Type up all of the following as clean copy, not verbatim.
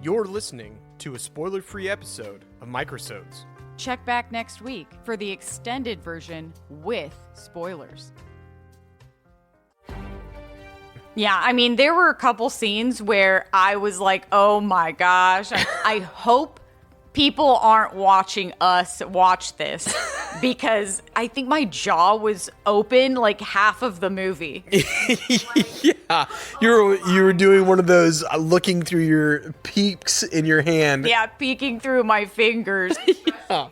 You're listening to a spoiler-free episode of Microsodes. Check back next week for the extended version with spoilers. Yeah, I mean, there were a couple scenes where I was like, oh my gosh, I hope people aren't watching us watch this because I think my jaw was open like half of the movie. Yeah, you were doing one of those looking through your peaks in your hand. Yeah, peeking through my fingers. Yeah.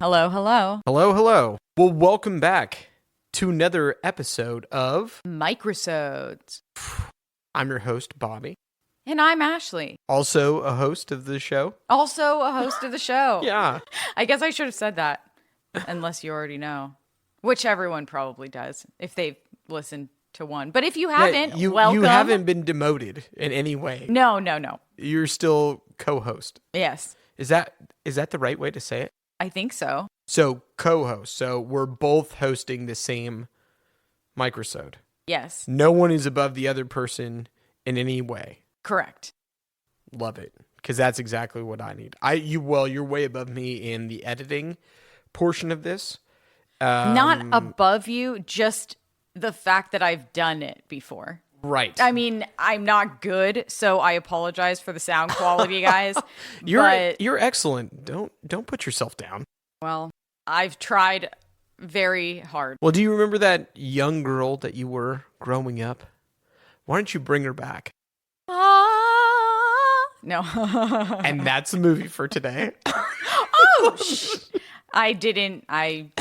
Hello, hello. Hello, hello. Well, welcome back to another episode of Microsodes. I'm your host, Bobby. And I'm Ashley. Also a host of the show. Also a host of the show. Yeah. I guess I should have said that, unless you already know. Which everyone probably does, if they've listened to one. But if you haven't, welcome. You haven't been demoted in any way. No. You're still co-host. Yes. Is that the right way to say it? I think so. So, co-host. So, we're both hosting the same microsode. Yes. No one is above the other person in any way. Correct. Love it. Because that's exactly what I need. You're way above me in the editing portion of this. Not above you, just the fact that I've done it before. Right. I mean, I'm not good, so I apologize for the sound quality, guys. You're excellent. Don't put yourself down. Well, I've tried very hard. Well, do you remember that young girl that you were growing up? Why don't you bring her back? No. And that's the movie for today. Oh, I didn't. I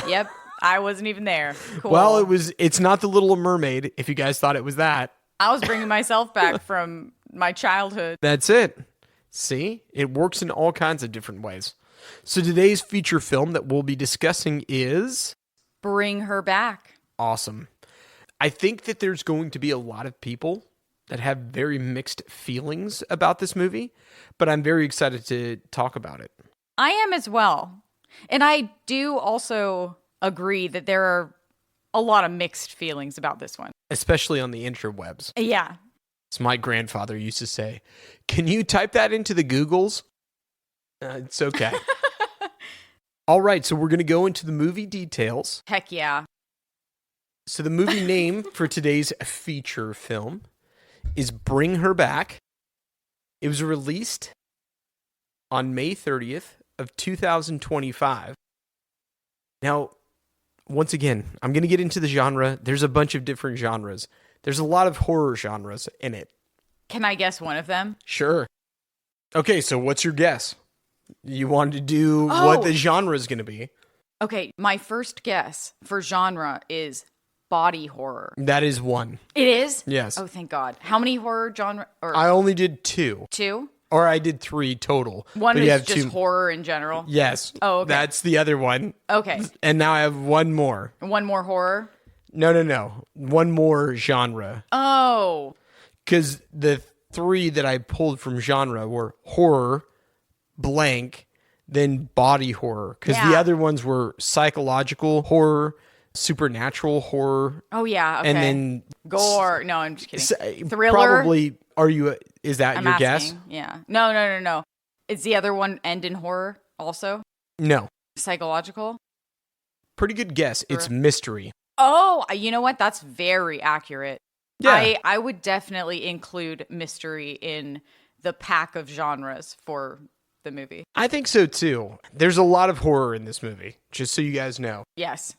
wasn't even there. Cool. Well, it's not The Little Mermaid, if you guys thought it was that. I was bringing myself back from my childhood. That's it. See? It works in all kinds of different ways. So today's feature film that we'll be discussing is... Bring Her Back. Awesome. I think that there's going to be a lot of people that have very mixed feelings about this movie, but I'm very excited to talk about it. I am as well. And I do also agree that there are a lot of mixed feelings about this one. Especially on the interwebs. Yeah. As my grandfather used to say, can you type that into the Googles? It's okay. All right, so we're going to go into the movie details. Heck yeah. So the movie name for today's feature film is Bring Her Back. It was released on May 30th of 2025. Now, once again, I'm going to get into the genre. There's a bunch of different genres. There's a lot of horror genres in it. Can I guess one of them? Sure. Okay, so what's your guess? You wanted to do what the genre is going to be. Okay, my first guess for genre is body horror. That is one. It is? Yes. Oh, thank God. How many horror genre? I only did two. Two? Or I did three total. One is just horror in general? Yes. Oh, okay. That's the other one. Okay. And now I have one more. One more horror? No. One more genre. Oh. Because the three that I pulled from genre were horror, blank, then body horror. Because the other ones were psychological horror, supernatural horror. Oh, yeah. Okay. And then gore. No, I'm just kidding. Thriller. Probably. Is that I'm your asking. guess? Yeah. No. Is the other one end in horror also? No. Psychological? Pretty good guess. It's mystery. Oh, you know what? That's very accurate. Yeah. I would definitely include mystery in the pack of genres for the movie. I think so too. There's a lot of horror in this movie, just so you guys know. Yes.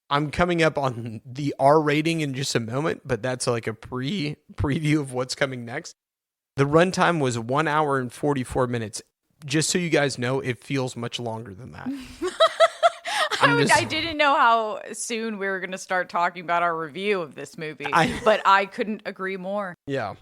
I'm coming up on the R rating in just a moment, but that's like a preview of what's coming next. The runtime was 1 hour and 44 minutes. Just so you guys know, it feels much longer than that. I didn't know how soon we were going to start talking about our review of this movie, but I couldn't agree more. Yeah.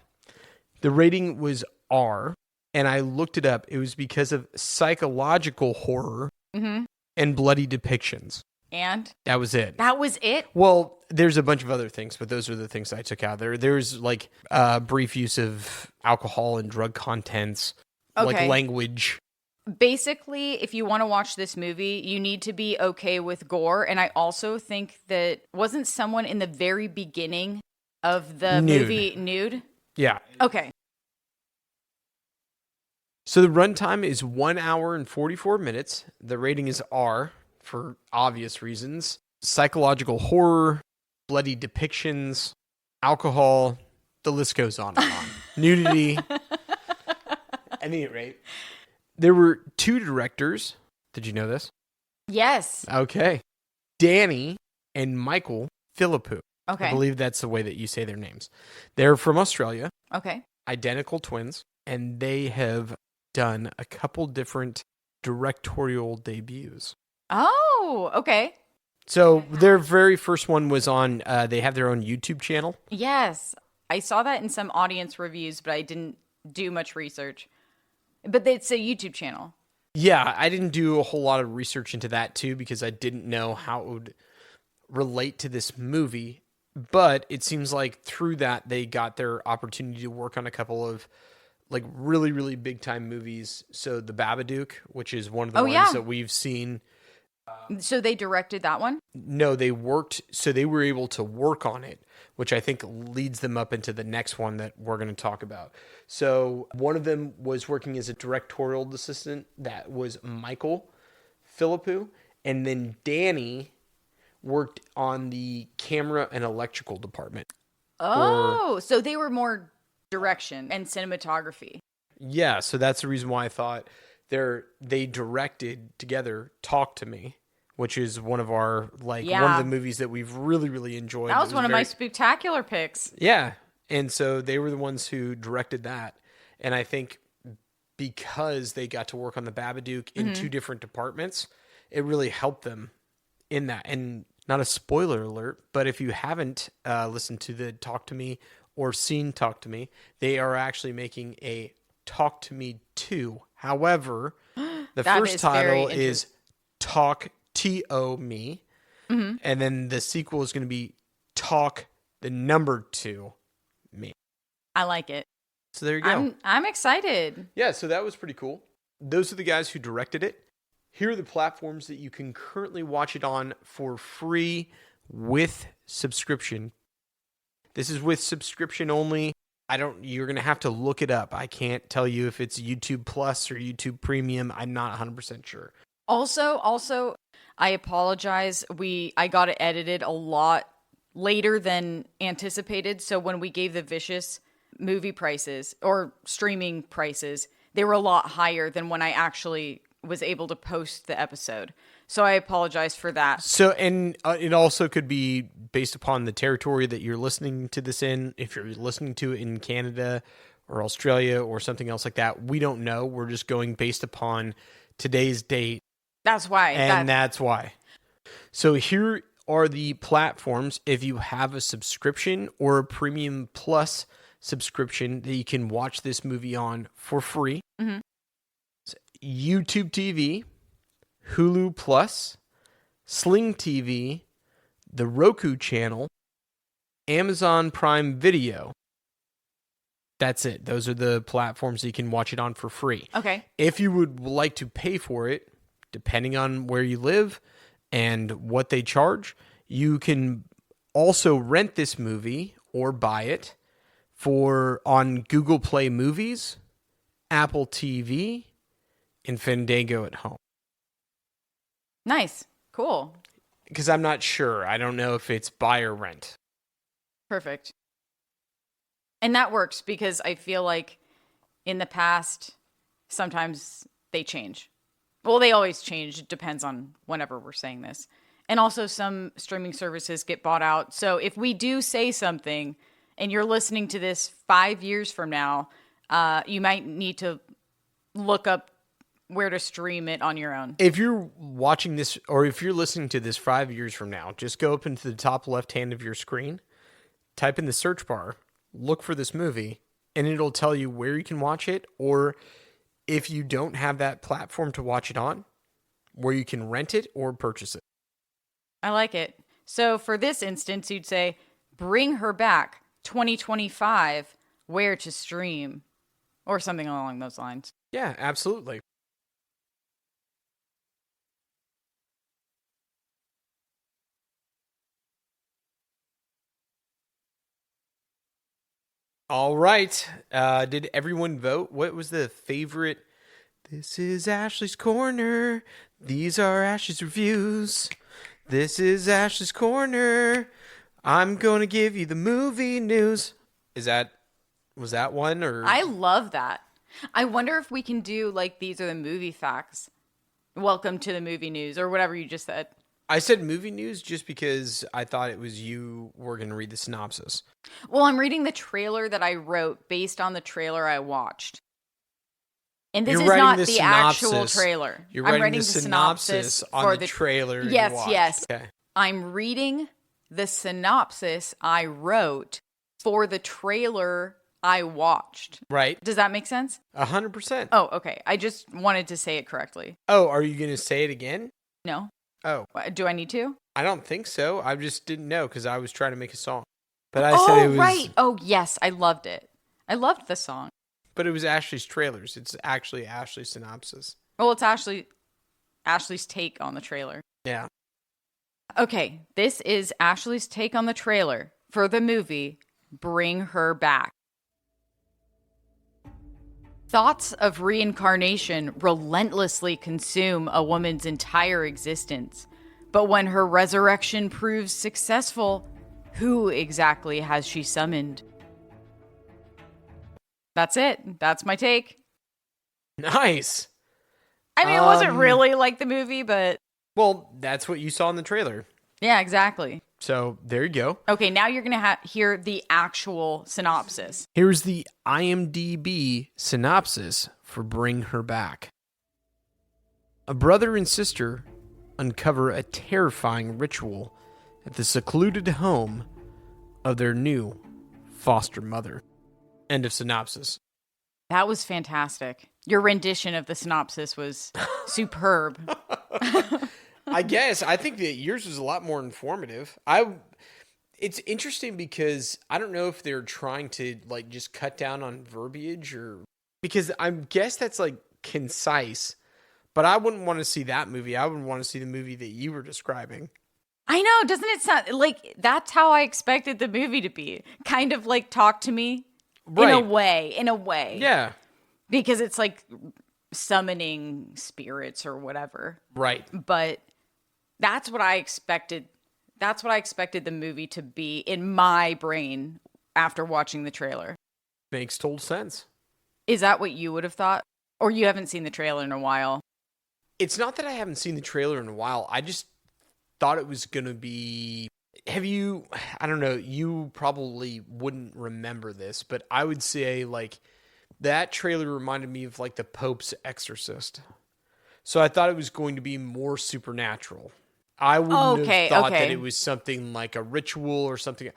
The rating was R, and I looked it up. It was because of psychological horror and bloody depictions. And? That was it. That was it? Well, there's a bunch of other things, but those are the things I took out there. There's like brief use of alcohol and drug contents, like language. Basically, if you want to watch this movie, you need to be okay with gore. And I also think that wasn't someone in the very beginning of the movie nude? Yeah. Okay. So the runtime is 1 hour and 44 minutes. The rating is R for obvious reasons. Psychological horror, bloody depictions, alcohol, the list goes on and on. Nudity. At any rate, there were 2 directors. Did you know this? Yes. Okay. Danny and Michael Philippou. Okay. I believe that's the way that you say their names. They're from Australia. Okay. Identical twins. And they have done a couple different directorial debuts. Oh, okay. So their very first one was on, they have their own YouTube channel. Yes. I saw that in some audience reviews, but I didn't do much research. But it's a YouTube channel. Yeah, I didn't do a whole lot of research into that too because I didn't know how it would relate to this movie. But it seems like through that, they got their opportunity to work on a couple of like really, really big time movies. So The Babadook, which is one of the ones that we've seen. So they directed that one? No, they worked, so they were able to work on it, which I think leads them up into the next one that we're going to talk about. So one of them was working as a directorial assistant. That was Michael Philippou. And then Danny worked on the camera and electrical department. Oh, so they were more direction and cinematography. Yeah, so that's the reason why I thought they directed together Talk to Me, which is one of our one of the movies that we've really, really enjoyed. That was one of my spectacular picks. Yeah. And so they were the ones who directed that. And I think because they got to work on the Babadook in 2 different departments, it really helped them in that. And not a spoiler alert, but if you haven't listened to the Talk to Me or seen Talk to Me, they are actually making a Talk to Me 2. However, the first title is Talk T-O Me. Mm-hmm. And then the sequel is going to be Talk the number 2 Me. I like it. So there you go. I'm excited. Yeah, so that was pretty cool. Those are the guys who directed it. Here are the platforms that you can currently watch it on for free with subscription. This is with subscription only. You're going to have to look it up. I can't tell you if it's YouTube Plus or YouTube Premium. I'm not 100% sure. Also, I apologize. I got it edited a lot later than anticipated. So when we gave the Vicious movie prices or streaming prices, they were a lot higher than when I actually was able to post the episode. So I apologize for that. So, and it also could be based upon the territory that you're listening to this in. If you're listening to it in Canada or Australia or something else like that, we don't know. We're just going based upon today's date. That's why. And that's why. So here are the platforms if you have a subscription or a Premium Plus subscription that you can watch this movie on for free. Mm-hmm. YouTube TV, Hulu Plus, Sling TV, the Roku channel, Amazon Prime Video. That's it. Those are the platforms that you can watch it on for free. Okay. If you would like to pay for it, depending on where you live and what they charge, you can also rent this movie or buy it on Google Play Movies, Apple TV, and Fandango at home. Nice. Cool. Because I'm not sure. I don't know if it's buy or rent. Perfect. And that works because I feel like in the past, sometimes they change. Well, they always change. It depends on whenever we're saying this. And also some streaming services get bought out. So if we do say something and you're listening to this 5 years from now, you might need to look up where to stream it on your own. If you're watching this or if you're listening to this 5 years from now, just go up into the top left hand of your screen, type in the search bar, look for this movie, and it'll tell you where you can watch it, or if you don't have that platform to watch it on, where you can rent it or purchase it. I like it. So for this instance, you'd say, Bring Her Back 2025, where to stream, or something along those lines. Yeah, absolutely. All right. Did everyone vote? What was the favorite? This is Ashley's Corner. These are Ashley's reviews. This is Ashley's Corner. I'm going to give you the movie news. Was that one or? I love that. I wonder if we can do like these are the movie facts. Welcome to the movie news or whatever you just said. I said movie news just because I thought it was you were going to read the synopsis. Well, I'm reading the trailer that I wrote based on the trailer I watched. And this is not the actual trailer. You're writing the synopsis on the trailer you watched. Yes. Okay. I'm reading the synopsis I wrote for the trailer I watched. Right. Does that make sense? 100%. Oh, okay. I just wanted to say it correctly. Oh, are you going to say it again? No. Oh. Do I need to? I don't think so. I just didn't know because I was trying to make a song. But I said it was... right. Oh, yes. I loved it. I loved the song. But it was Ashley's trailers. It's actually Ashley's synopsis. Well, it's Ashley's take on the trailer. Yeah. Okay. This is Ashley's take on the trailer for the movie Bring Her Back. Thoughts of reincarnation relentlessly consume a woman's entire existence. But when her resurrection proves successful, who exactly has she summoned? That's it. That's my take. Nice. I mean, it wasn't really like the movie, but... Well, that's what you saw in the trailer. Yeah, exactly. So, there you go. Okay, now you're going to hear the actual synopsis. Here's the IMDb synopsis for Bring Her Back. A brother and sister uncover a terrifying ritual at the secluded home of their new foster mother. End of synopsis. That was fantastic. Your rendition of the synopsis was superb. I guess. I think that yours was a lot more informative. It's interesting because I don't know if they're trying to like just cut down on verbiage or because I guess that's like concise, but I wouldn't want to see that movie. I would want to see the movie that you were describing. I know. Doesn't it sound like that's how I expected the movie to be? Kind of like Talk to Me. Right. In a way. Yeah. Because it's like summoning spirits or whatever. Right. But that's what I expected. That's what I expected the movie to be in my brain after watching the trailer. Makes total sense. Is that what you would have thought? Or you haven't seen the trailer in a while? It's not that I haven't seen the trailer in a while. I just thought it was going to be... I don't know, you probably wouldn't remember this, but I would say like that trailer reminded me of like the Pope's Exorcist. So I thought it was going to be more supernatural. I wouldn't have thought that it was something like a ritual or something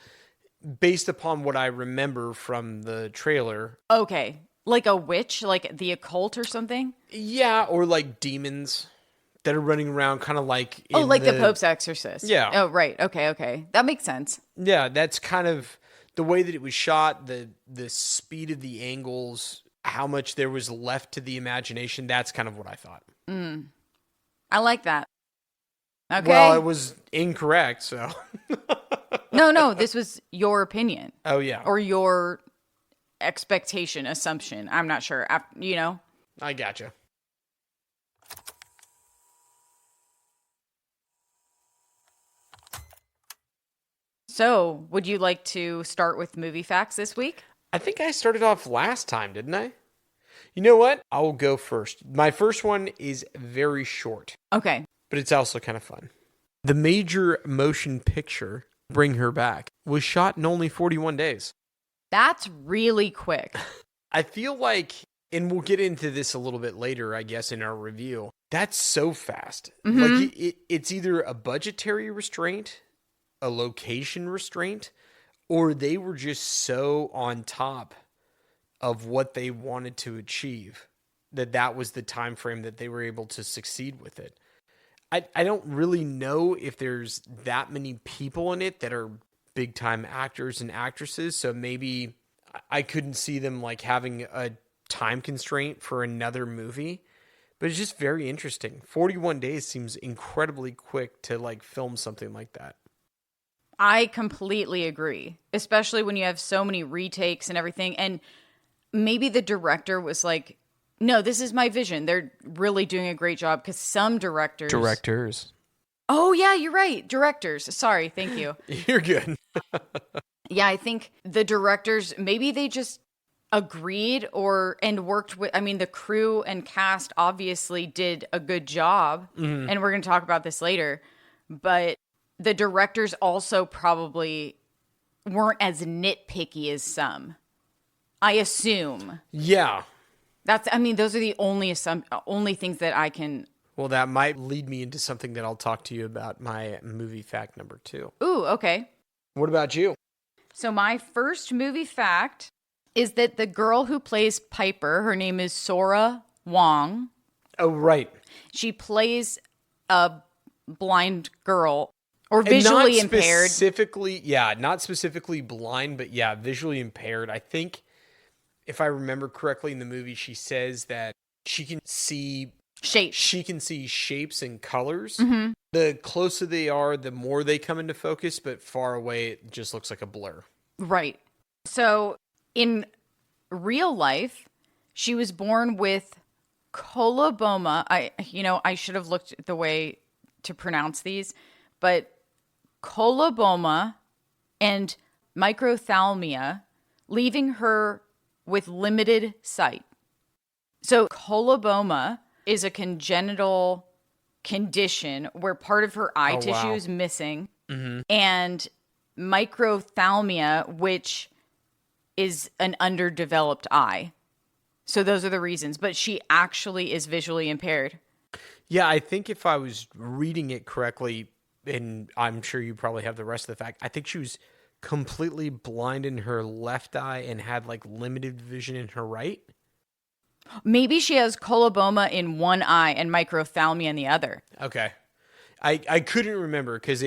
based upon what I remember from the trailer. Okay. Like a witch, like the occult or something? Yeah, or like demons that are running around kind of like... like the Pope's Exorcist. Yeah. Oh, right. Okay. That makes sense. Yeah, that's kind of the way that it was shot, the speed of the angles, how much there was left to the imagination. That's kind of what I thought. I like that. Okay. Well, it was incorrect, so... No, this was your opinion. Oh, yeah. Or your expectation, assumption. I'm not sure. I gotcha. So, would you like to start with movie facts this week? I think I started off last time, didn't I? You know what? I will go first. My first one is very short. Okay. But it's also kind of fun. The major motion picture, Bring Her Back, was shot in only 41 days. That's really quick. I feel like, and we'll get into this a little bit later, I guess, in our review. That's so fast. Mm-hmm. Like it's either a budgetary restraint, a location restraint, or they were just so on top of what they wanted to achieve that was the time frame that they were able to succeed with it. I don't really know if there's that many people in it that are big time actors and actresses, so maybe I couldn't see them like having a time constraint for another movie, but it's just very interesting. 41 days seems incredibly quick to like film something like that. I completely agree, especially when you have so many retakes and everything. And maybe the director was like, no, this is my vision. They're really doing a great job because some directors. Oh, yeah, you're right. Directors. Sorry. Thank you. You're good. Yeah, I think the directors, maybe they just agreed and worked with, I mean, the crew and cast obviously did a good job. Mm-hmm. And we're going to talk about this later. But the directors also probably weren't as nitpicky as some. I assume. Yeah. Those are the only things that I can. Well, that might lead me into something that I'll talk to you about, my movie fact number 2. Ooh, okay. What about you? So my first movie fact is that the girl who plays Piper, her name is Sora Wong. Oh, right. She plays a blind girl or visually impaired. Not specifically blind, but yeah, visually impaired. I think if I remember correctly in the movie, she says that she can see shapes. She can see shapes and colors. Mm-hmm. The closer they are, the more they come into focus, but far away, it just looks like a blur. Right. So in real life, she was born with coloboma. I should have looked at the way to pronounce these, but coloboma and microphthalmia, leaving her with limited sight. So coloboma is a congenital condition where part of her eye tissue is missing, and microphthalmia, which is an underdeveloped eye. So those are the reasons. But she actually is visually impaired. Yeah, I think if I was reading it correctly, and I'm sure you probably have the rest of the fact, I think she was completely blind in her left eye and had like limited vision in her right. Maybe she has coloboma in one eye and microphthalmia in the other. Okay. I couldn't remember because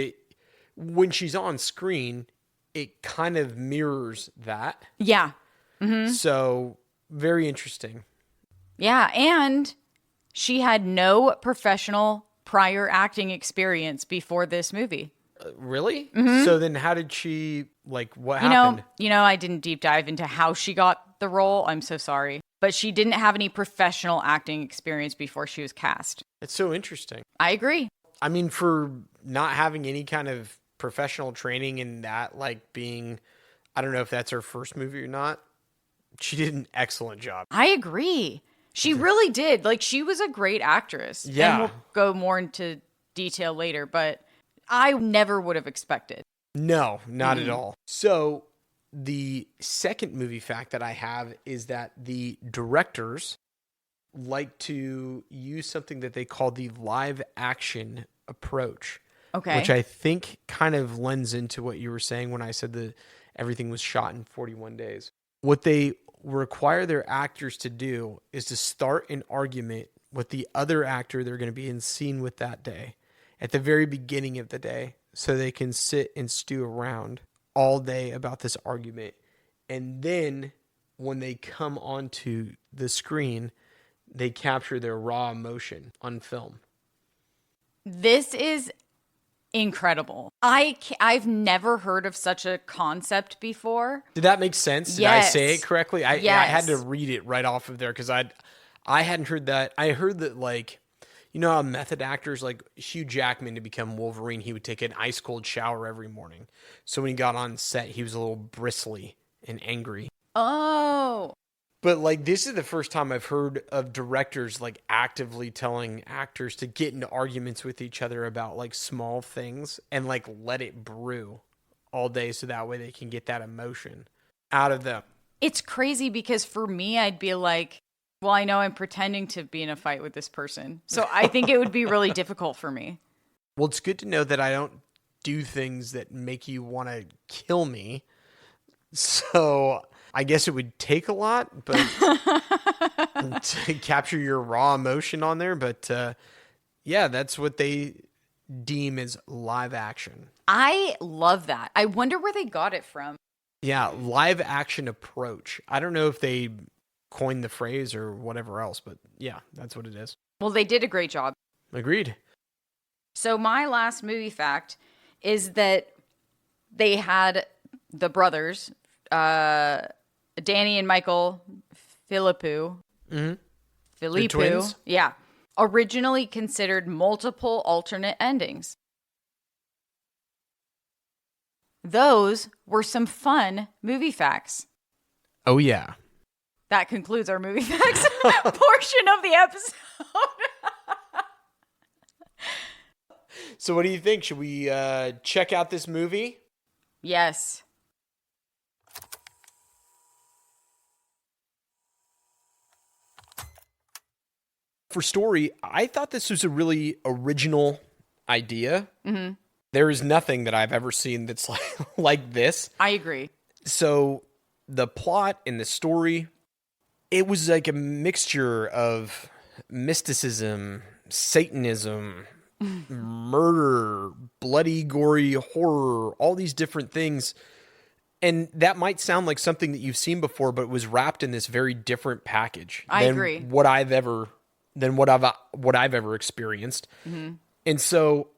when she's on screen, it kind of mirrors that. Yeah. Mm-hmm. So very interesting. Yeah. And she had no professional prior acting experience before this movie. Really? Mm-hmm. So then how did she, what happened? I didn't deep dive into how she got the role. I'm so sorry. But she didn't have any professional acting experience before she was cast. It's so interesting. I agree. I mean, for not having any kind of professional training and that, being, I don't know if that's her first movie or not, she did an excellent job. I agree. She really did. She was a great actress. Yeah. And we'll go more into detail later, but I never would have expected. No, not at all. So the second movie fact that I have is that the directors like to use something that they call the live action approach. Okay. Which I think kind of lends into what you were saying when I said that everything was shot in 41 days. What they require their actors to do is to start an argument with the other actor they're going to be in scene with that day at the very beginning of the day, so they can sit and stew around all day about this argument. And then when they come onto the screen, they capture their raw emotion on film. This is incredible. I've never heard of such a concept before. Did that make sense? Did Yes. I say it correctly? I had to read it right off of there because I hadn't heard that. I heard that how method actors, like Hugh Jackman, to become Wolverine, he would take an ice cold shower every morning. So when he got on set, he was a little bristly and angry. Oh. But this is the first time I've heard of directors actively telling actors to get into arguments with each other about small things and let it brew all day so that way they can get that emotion out of them. It's crazy because for me, I'd be like, well, I know I'm pretending to be in a fight with this person. So I think it would be really difficult for me. Well, it's good to know that I don't do things that make you want to kill me. So I guess it would take a lot, but to capture your raw emotion on there. But yeah, that's what they deem as live action. I love that. I wonder where they got it from. Yeah, live action approach. I don't know if they coined the phrase or whatever else, but yeah, that's what it is. Well, they did a great job. Agreed. So my last movie fact is that they had the brothers, Danny and Michael Philippou. Mm-hmm. Philippou. Twins? Yeah. Originally considered multiple alternate endings. Those were some fun movie facts. Oh, yeah. That concludes our movie facts portion of the episode. So what do you think? Should we check out this movie? Yes. For story, I thought this was a really original idea. Mm-hmm. There is nothing that I've ever seen that's like this. I agree. So the plot and the story, it was like a mixture of mysticism, Satanism, murder, bloody, gory horror, all these different things. And that might sound like something that you've seen before, but it was wrapped in this very different package I agree. what I've ever experienced. Mm-hmm. And so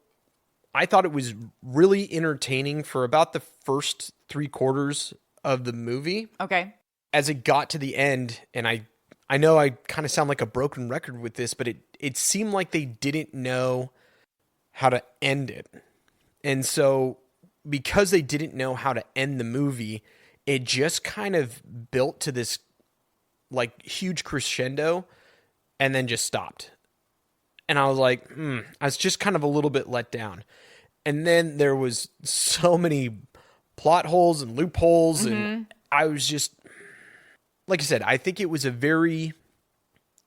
I thought it was really entertaining for about the first 3/4 of the movie. Okay. As it got to the end, and I know I kind of sound like a broken record with this, but it seemed like they didn't know how to end it. And so because they didn't know how to end the movie, it just kind of built to this like huge crescendo and then just stopped. And I was like, I was just kind of a little bit let down. And then there was so many plot holes and loopholes. Mm-hmm. And I was just, like I said, I think it was a very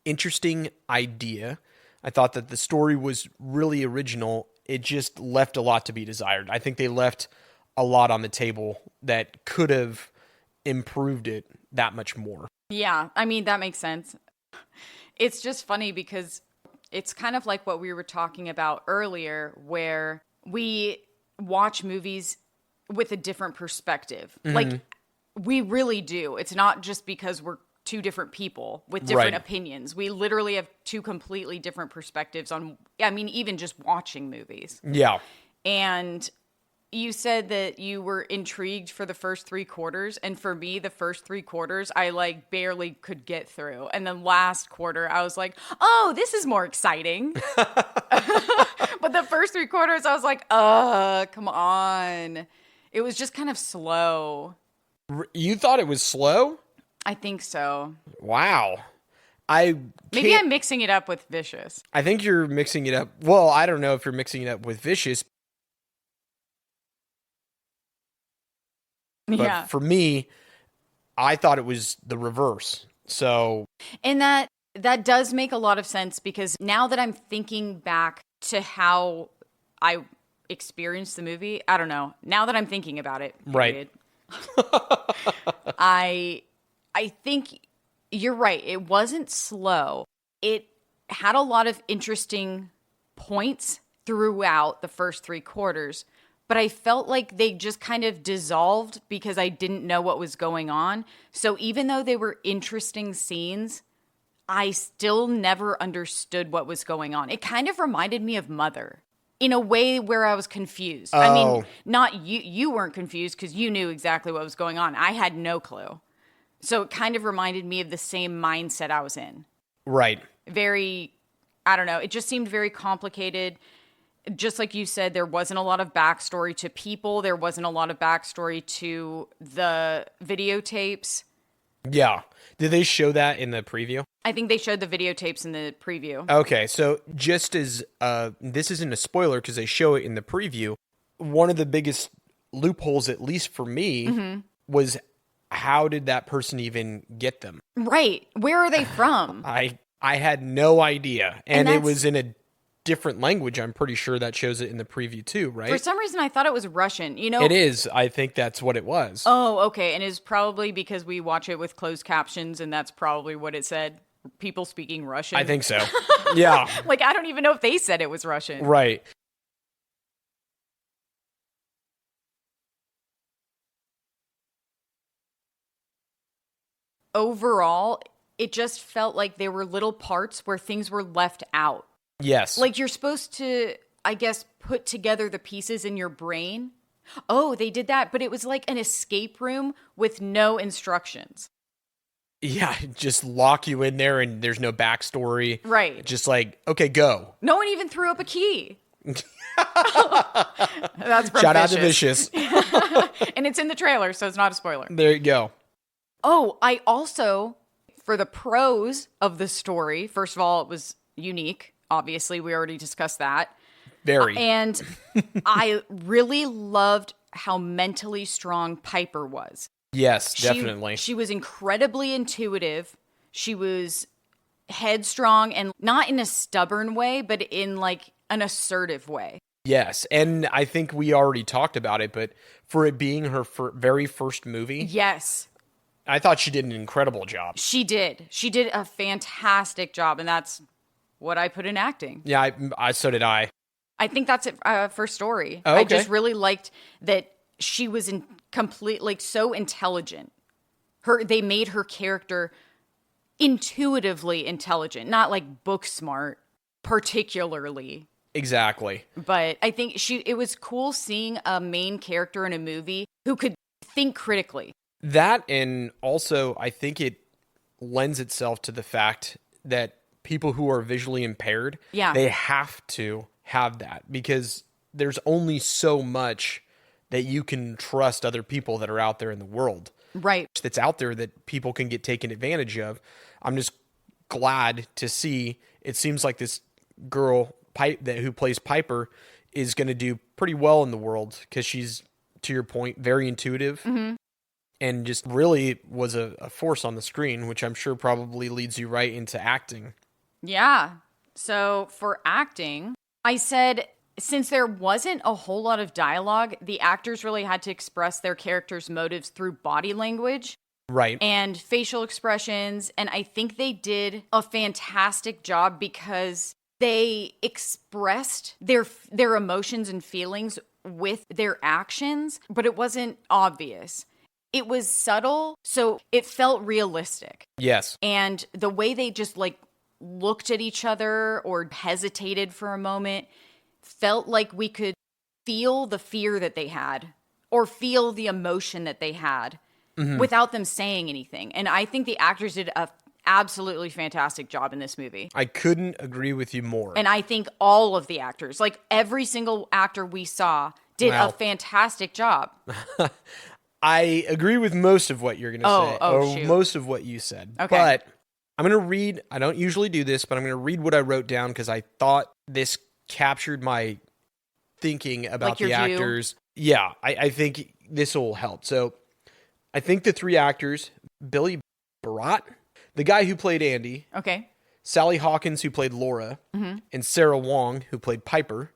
interesting idea. I thought that the story was really original. It just left a lot to be desired. I think they left a lot on the table that could have improved it that much more. Yeah, I mean, that makes sense. It's just funny because it's kind of like what we were talking about earlier, where we watch movies with a different perspective. Mm-hmm. Like, we really do. It's not just because we're two different people with different opinions. We literally have two completely different perspectives on, I mean, even just watching movies. Yeah. And you said that you were intrigued for the first 3/4. And for me, the first 3/4, I like barely could get through. And the last quarter, I was like, oh, this is more exciting. But the first 3/4, I was like, come on. It was just kind of slow. You thought it was slow? I think so. Wow. Maybe I'm mixing it up with Vicious. I think you're mixing it up. Well, I don't know if you're mixing it up with Vicious. But for me, I thought it was the reverse. So, and that does make a lot of sense, because now that I'm thinking back to how I experienced the movie, I don't know. Now that I'm thinking about it, period, right. I think you're right. It wasn't slow. It had a lot of interesting points throughout the first 3/4, but I felt like they just kind of dissolved because I didn't know what was going on. So even though they were interesting scenes, I still never understood what was going on. It kind of reminded me of Mother in a way where I was confused. Oh. I mean, not you weren't confused because you knew exactly what was going on. I had no clue. So it kind of reminded me of the same mindset I was in. Right. Very, I don't know. It just seemed very complicated. Just like you said, there wasn't a lot of backstory to people. There wasn't a lot of backstory to the videotapes. Yeah. Did they show that in the preview? I think they showed the videotapes in the preview. Okay. So just as, this isn't a spoiler because they show it in the preview, one of the biggest loopholes, at least for me, was how did that person even get them? Right. Where are they from? I had no idea. And it was in a different language. I'm pretty sure that shows it in the preview too, right? For some reason, I thought it was Russian. You know, it is. I think that's what it was. Oh, okay. And it's probably because we watch it with closed captions, and that's probably what it said. People speaking Russian. I think so. Yeah. Like, I don't even know if they said it was Russian. Right. Overall, it just felt like there were little parts where things were left out. Yes. Like, you're supposed to, I guess, put together the pieces in your brain, Oh, they did that, but it was like an escape room with no instructions. Yeah, just lock you in there and there's no backstory. Right. Just like, okay, go. No one even threw up a key. That's from Shout out to Vicious. And it's in the trailer, so it's not a spoiler. There you go. Oh, I also, for the pros of the story, first of all, it was unique. Obviously, we already discussed that. Very. And I really loved how mentally strong Piper was. Yes, definitely. She was incredibly intuitive. She was headstrong, and not in a stubborn way, but in like an assertive way. Yes, and I think we already talked about it, but for it being her very first movie, yes, I thought she did an incredible job. She did. She did a fantastic job, and that's what I put in acting. Yeah, so did I. I think that's it for story. Oh, okay. I just really liked that she was so intelligent. They made her character intuitively intelligent, not like book smart, particularly. Exactly. But I think it was cool seeing a main character in a movie who could think critically. That, and also I think it lends itself to the fact that people who are visually impaired, they have to have that, because there's only so much that you can trust other people that are out there in the world. Right. That's out there that people can get taken advantage of. I'm just glad to see, it seems like this girl who plays Piper is going to do pretty well in the world, because she's, to your point, very intuitive. Mm-hmm. And just really was a force on the screen, which I'm sure probably leads you right into acting. Yeah. So for acting, I said, since there wasn't a whole lot of dialogue, the actors really had to express their characters' motives through body language. Right. And facial expressions. And I think they did a fantastic job because they expressed their emotions and feelings with their actions, but it wasn't obvious. It was subtle, so it felt realistic. Yes. And the way they just like looked at each other or hesitated for a moment felt like we could feel the fear that they had or feel the emotion that they had without them saying anything. And I think the actors did a absolutely fantastic job in this movie. I couldn't agree with you more. And I think all of the actors, like every single actor we saw, did a fantastic job. I agree with most of what you're going to say. Shoot. Most of what you said. Okay. But I'm going to read, I don't usually do this, but I'm going to read what I wrote down because I thought this captured my thinking about like the actors. Yeah, I think this will help. So I think the three actors, Billy Barratt, the guy who played Andy, okay, Sally Hawkins, who played Laura, and Sarah Wong, who played Piper,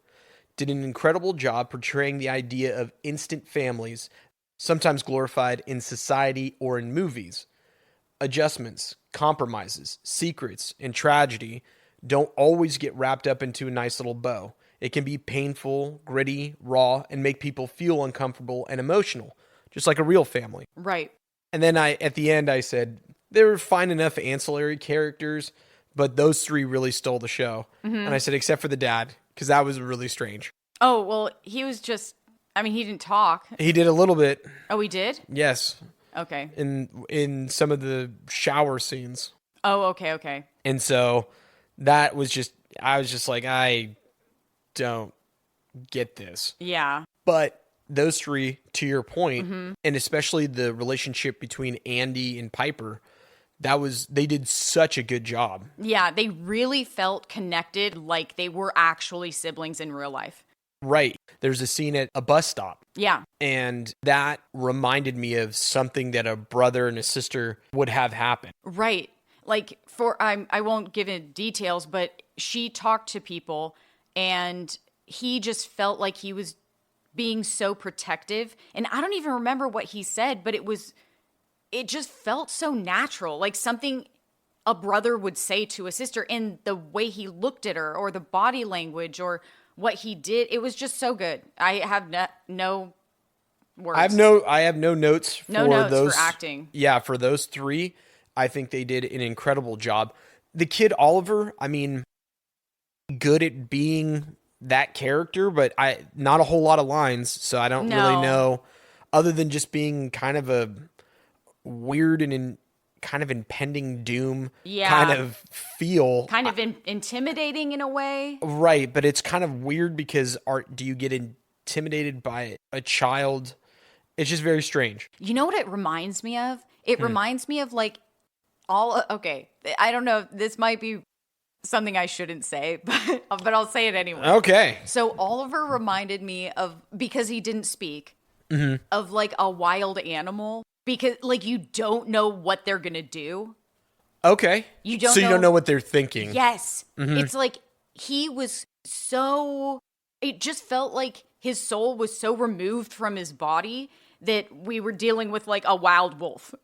did an incredible job portraying the idea of instant families, sometimes glorified in society or in movies. Adjustments, compromises, secrets, and tragedy don't always get wrapped up into a nice little bow. It can be painful, gritty, raw, and make people feel uncomfortable and emotional, just like a real family. Right. And then at the end, I said, there were fine enough ancillary characters, but those three really stole the show. And I said, except for the dad, because that was really strange. Oh, well, he was just, I mean, he didn't talk. He did a little bit. Oh, he did? Yes. Okay. In some of the shower scenes. Oh, okay. And so that was just, I was just like, I don't get this. Yeah. But those three, to your point, and especially the relationship between Andy and Piper, they did such a good job. Yeah, they really felt connected, like they were actually siblings in real life. Right. There's a scene at a bus stop. Yeah. And that reminded me of something that a brother and a sister would have happen. Right. Like I won't give it details, but she talked to people and he just felt like he was being so protective. And I don't even remember what he said, but it just felt so natural, like something a brother would say to a sister, and the way he looked at her or the body language or what he did. It was just so good. I have no words. I have no notes for those for acting. Yeah, for those three, I think they did an incredible job. The kid Oliver, I mean, good at being that character, but not a whole lot of lines, so I don't really know, other than just being kind of a weird and kind of impending doom kind of feel. Kind of intimidating in a way. Right, but it's kind of weird because do you get intimidated by a child? It's just very strange. You know what it reminds me of? It reminds me of like okay, I don't know, this might be something I shouldn't say, but I'll say it anyway. Okay. So Oliver reminded me of, because he didn't speak, of like a wild animal, because like you don't know what they're going to do. Okay. You don't don't know what they're thinking. Yes. It's like he was it just felt like his soul was so removed from his body that we were dealing with like a wild wolf.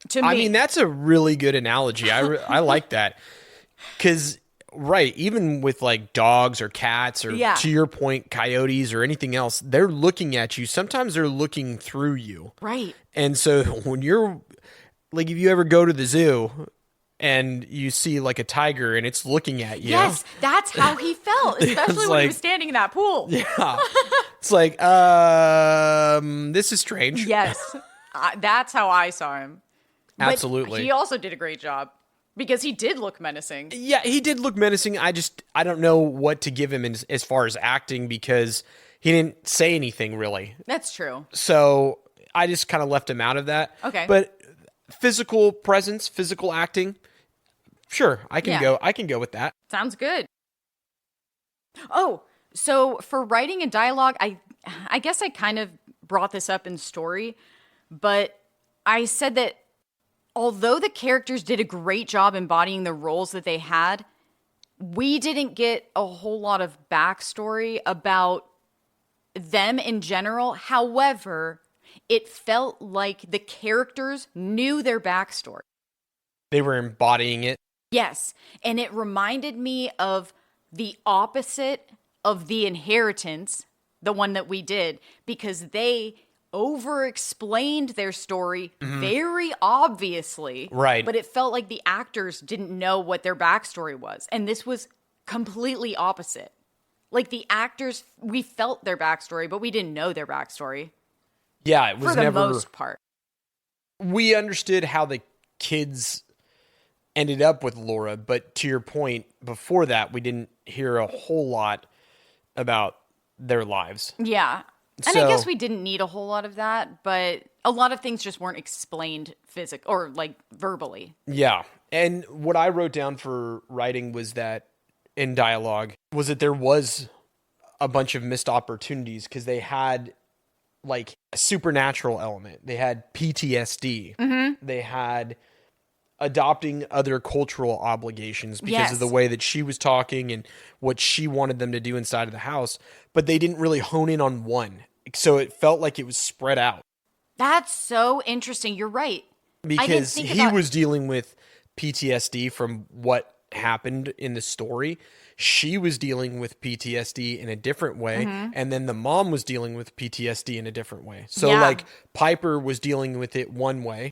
To me. I mean, that's a really good analogy. I like that. Because, right, even with like dogs or cats or, to your point, coyotes or anything else, they're looking at you. Sometimes they're looking through you. Right. And so when you're, like, if you ever go to the zoo and you see like a tiger and it's looking at you. Yes, that's how he felt, especially when he was standing in that pool. Yeah. It's like, this is strange. Yes. That's how I saw him. Absolutely. But he also did a great job. Because he did look menacing. Yeah, he did look menacing. I don't know what to give him as far as acting, because he didn't say anything really. That's true. So I just kind of left him out of that. Okay. But physical presence, physical acting, sure, I can go with that. Sounds good. Oh, so for writing and dialogue, I guess I kind of brought this up in story, but I said that although the characters did a great job embodying the roles that they had, we didn't get a whole lot of backstory about them in general. However, it felt like the characters knew their backstory. They were embodying it. Yes, and it reminded me of the opposite of The Inheritance, the one that we did, because they over-explained their story very obviously. Right. But it felt like the actors didn't know what their backstory was. And this was completely opposite. Like the actors, we felt their backstory, but we didn't know their backstory. Yeah, it was for the most part. We understood how the kids ended up with Laura, but to your point, before that, we didn't hear a whole lot about their lives. Yeah. And I guess we didn't need a whole lot of that, but a lot of things just weren't explained or like verbally. Yeah. And what I wrote down for writing was that in dialogue was that there was a bunch of missed opportunities because they had like a supernatural element. They had PTSD. They had adopting other cultural obligations because of the way that she was talking and what she wanted them to do inside of the house, but they didn't really hone in on one. So it felt like it was spread out. That's so interesting. You're right. Because he was dealing with PTSD from what happened in the story. She was dealing with PTSD in a different way. And then the mom was dealing with PTSD in a different way. So like Piper was dealing with it one way.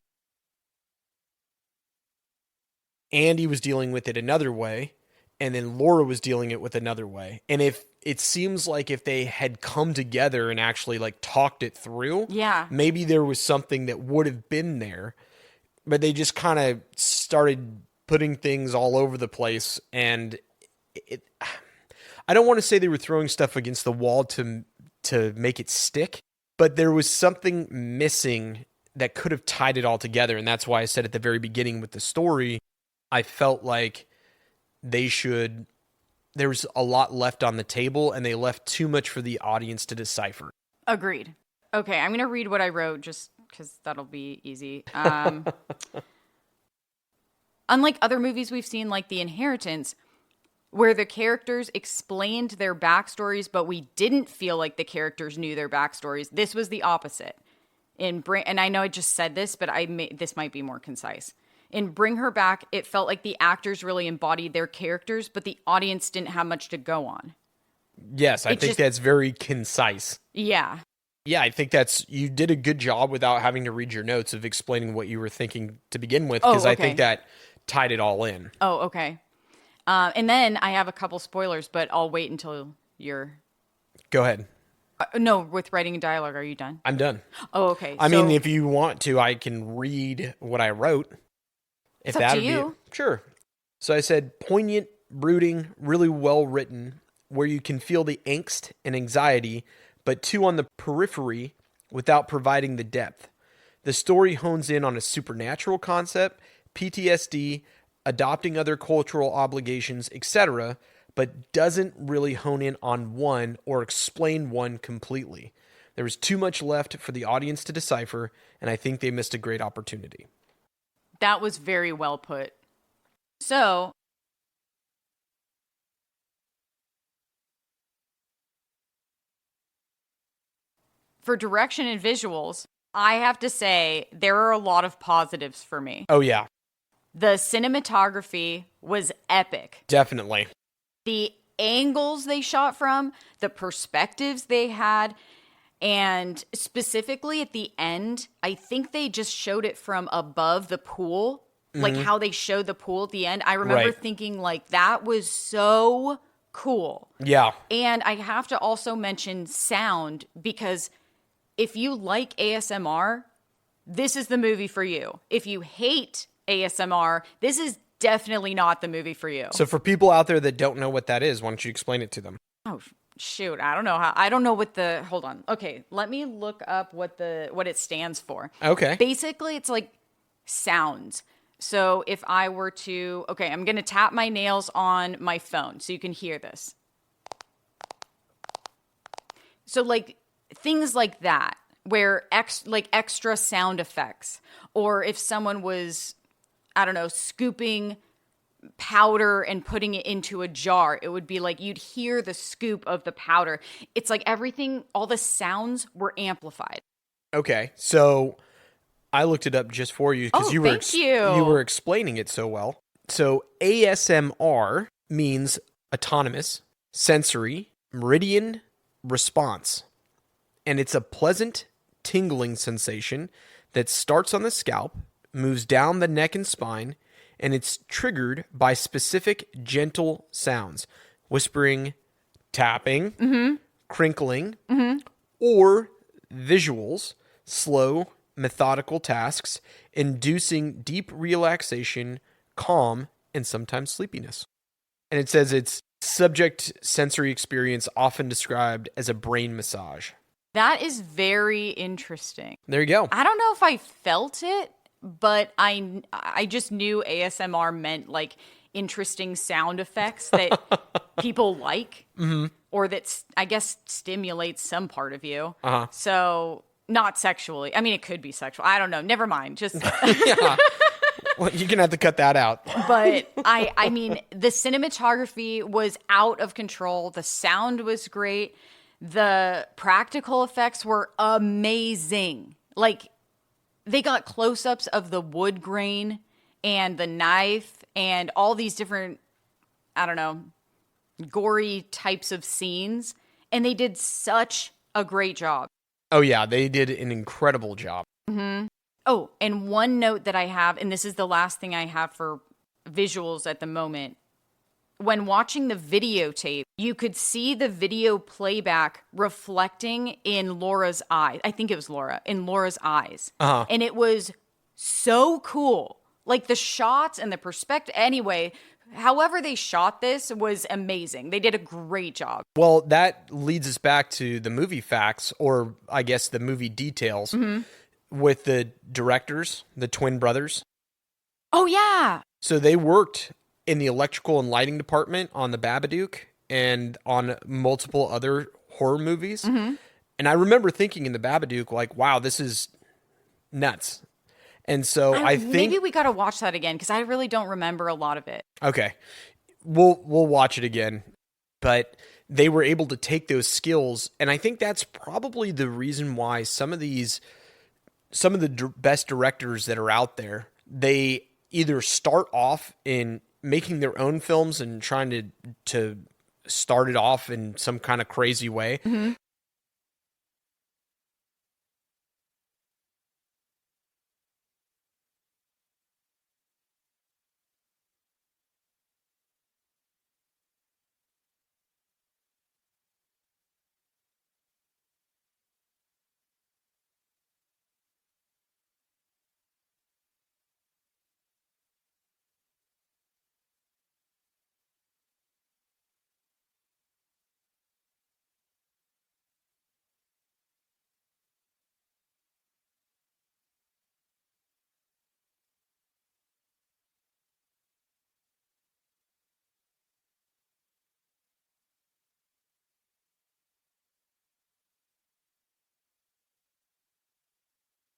Andy was dealing with it another way, and then Laura was dealing it with another way. And if it seems like if they had come together and actually like talked it through, maybe there was something that would have been there, but they just kind of started putting things all over the place. And I don't want to say they were throwing stuff against the wall to make it stick, but there was something missing that could have tied it all together. And that's why I said at the very beginning with the story, I felt like there was a lot left on the table and they left too much for the audience to decipher. Agreed. Okay, I'm going to read what I wrote just because that'll be easy. Unlike other movies we've seen, like The Inheritance, where the characters explained their backstories, but we didn't feel like the characters knew their backstories, this was the opposite. And I know I just said this, but this might be more concise. In Bring Her Back, it felt like the actors really embodied their characters, but the audience didn't have much to go on. Yes, I think that's very concise. Yeah. Yeah, I think you did a good job without having to read your notes of explaining what you were thinking to begin with, because I think that tied it all in. Oh, okay. And then I have a couple spoilers, but I'll wait until your... Go ahead. No, with writing and dialogue, are you done? I'm done. Oh, okay. I mean, if you want to, I can read what I wrote. If it's up to you. Sure. So I said, poignant, brooding, really well written, where you can feel the angst and anxiety, but too on the periphery without providing the depth. The story hones in on a supernatural concept, PTSD, adopting other cultural obligations, etc., but doesn't really hone in on one or explain one completely. There was too much left for the audience to decipher, and I think they missed a great opportunity. That was very well put. So, for direction and visuals, I have to say there are a lot of positives for me. Oh, yeah. The cinematography was epic. Definitely. The angles they shot from, the perspectives they had, and specifically at the end, I think they just showed it from above the pool, like how they showed the pool at the end. I remember thinking, like, that was so cool. Yeah. And I have to also mention sound, because if you like ASMR, this is the movie for you. If you hate ASMR, this is definitely not the movie for you. So for people out there that don't know what that is, why don't you explain it to them? Oh, shoot. I don't know what hold on. Okay. Let me look up what it stands for. Okay. Basically, it's like sounds. So if I were to, okay, I'm going to tap my nails on my phone so you can hear this. So like things like that, where extra sound effects, or if someone was, I don't know, scooping powder and putting it into a jar, it would be like you'd hear the scoop of the powder. It's like everything, all the sounds were amplified. Okay, so I looked it up just for you because you were explaining it so well. So ASMR means autonomous, sensory, meridian response. And it's a pleasant, tingling sensation that starts on the scalp, moves down the neck and spine, and it's triggered by specific gentle sounds, whispering, tapping, crinkling, or visuals, slow, methodical tasks, inducing deep relaxation, calm, and sometimes sleepiness. And it says it's subject sensory experience often described as a brain massage. That is very interesting. There you go. I don't know if I felt it, but I just knew ASMR meant like interesting sound effects that people like, or that I guess stimulates some part of you. So not sexually. I mean, it could be sexual. I don't know. Never mind. Just Yeah. Well, you're gonna have to cut that out. But I mean, the cinematography was out of control. The sound was great. The practical effects were amazing. Like, they got close-ups of the wood grain and the knife and all these different, I don't know, gory types of scenes. And they did such a great job. Oh, yeah. They did an incredible job. Oh, and one note that I have, and this is the last thing I have for visuals at the moment. When watching the videotape, you could see the video playback reflecting in Laura's eyes. I think it was Laura, in Laura's eyes. And it was so cool. Like the shots and the perspective. Anyway, however they shot this was amazing. They did a great job. Well, that leads us back to the movie facts, or I guess the movie details, with the directors, the twin brothers. Oh, yeah. So they worked in the electrical and lighting department on The Babadook and on multiple other horror movies. And I remember thinking in The Babadook, like, wow, this is nuts. And so I think maybe we got to watch that again, because I really don't remember a lot of it. Okay. We'll watch it again. But they were able to take those skills, and I think that's probably the reason why some of the best directors that are out there, they either start off in making their own films and trying to start it off in some kind of crazy way.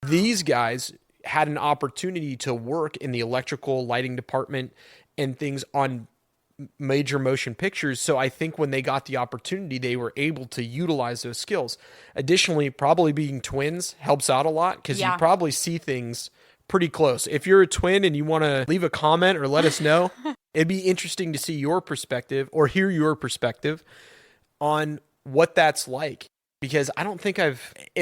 These guys had an opportunity to work in the electrical lighting department and things on major motion pictures. So I think when they got the opportunity, they were able to utilize those skills. Additionally, probably being twins helps out a lot because you probably see things pretty close. If you're a twin and you want to leave a comment or let us know, it'd be interesting to see your perspective or hear your perspective on what that's like. Because I don't think at